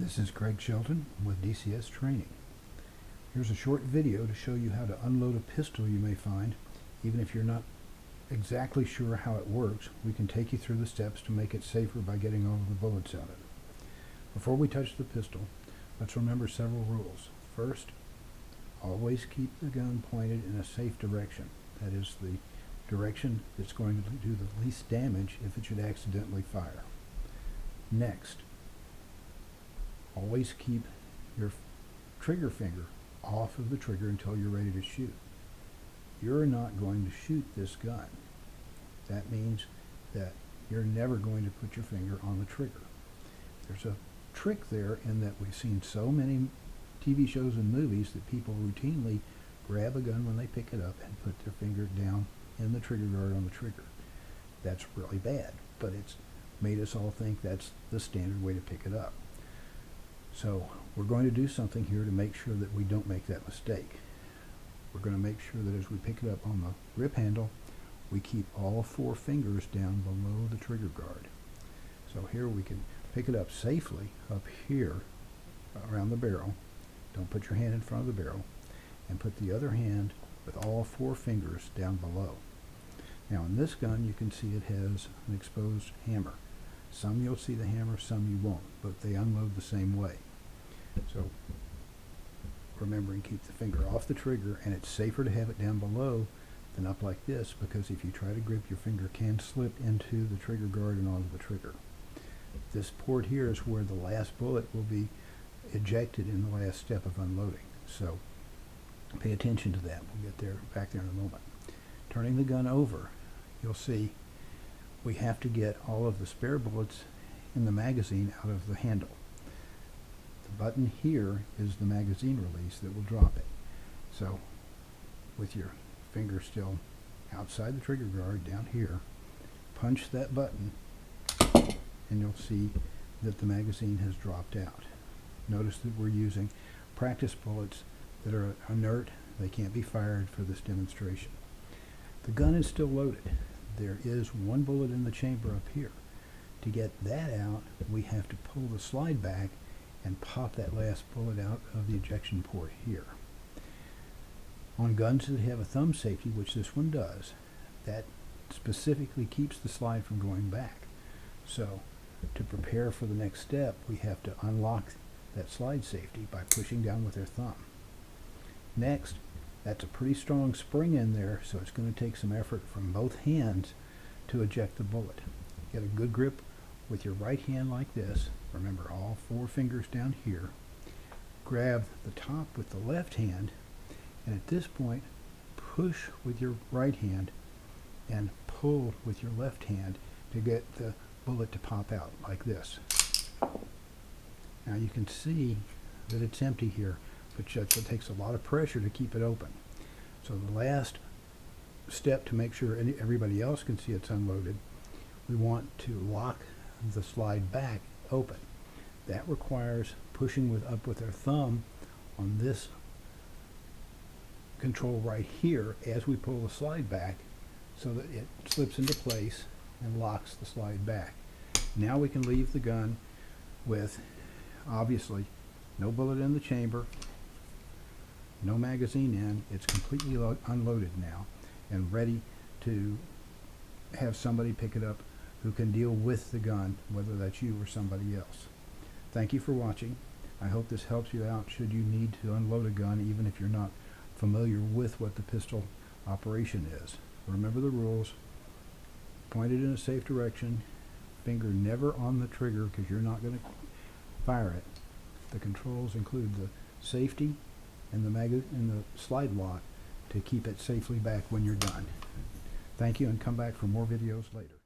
This is Craig Shelton with DCS Training. Here's a short video to show you how to unload a pistol you may find. Even if you're not exactly sure how it works, we can take you through the steps to make it safer by getting all of the bullets out of it. Before we touch the pistol, let's remember several rules. First, always keep the gun pointed in a safe direction. That is the direction that's going to do the least damage if it should accidentally fire. Next, always keep your trigger finger off of the trigger until you're ready to shoot. You're not going to shoot this gun. That means that you're never going to put your finger on the trigger. There's a trick there in that we've seen so many TV shows and movies that people routinely grab a gun when they pick it up and put their finger down in the trigger guard on the trigger. That's really bad, but it's made us all think that's the standard way to pick it up. So we're going to do something here to make sure that we don't make that mistake. We're going to make sure that as we pick it up on the grip handle, we keep all four fingers down below the trigger guard. So here we can pick it up safely up here around the barrel. Don't put your hand in front of the barrel, and put the other hand with all four fingers down below. Now in this gun you can see it has an exposed hammer. Some you'll see the hammer, some you won't, but they unload the same way. So remembering, keep the finger off the trigger, and it's safer to have it down below than up like this, because if you try to grip, your finger can slip into the trigger guard and onto the trigger. This port here is where the last bullet will be ejected in the last step of unloading. So pay attention to that. We'll get there back there in a moment. Turning the gun over, you'll see we have to get all of the spare bullets in the magazine out of the handle. The button here is the magazine release that will drop it. So with your finger still outside the trigger guard down here, punch that button and you'll see that the magazine has dropped out. Notice that we're using practice bullets that are inert. They can't be fired for this demonstration. The gun is still loaded. There is one bullet in the chamber up here. To get that out, we have to pull the slide back and pop that last bullet out of the ejection port here. On guns that have a thumb safety, which this one does, that specifically keeps the slide from going back. So to prepare for the next step, we have to unlock that slide safety by pushing down with our thumb. Next, that's a pretty strong spring in there, so it's going to take some effort from both hands to eject the bullet. Get a good grip with your right hand like this. Remember, all four fingers down here. Grab the top with the left hand, and at this point, push with your right hand and pull with your left hand to get the bullet to pop out like this. Now you can see that it's empty here, but it takes a lot of pressure to keep it open. So the last step to make sure everybody else can see it's unloaded, we want to lock the slide back open. That requires pushing up with our thumb on this control right here as we pull the slide back so that it slips into place and locks the slide back. Now we can leave the gun with, obviously, no bullet in the chamber, no magazine in. It's completely unloaded now and ready to have somebody pick it up who can deal with the gun, whether that's you or somebody else. Thank you for watching. I hope this helps you out should you need to unload a gun, even if you're not familiar with what the pistol operation is. Remember the rules. Point it in a safe direction. Finger never on the trigger because you're not going to fire it. The controls include the safety and the slide lock to keep it safely back when you're done. Thank you, and come back for more videos later.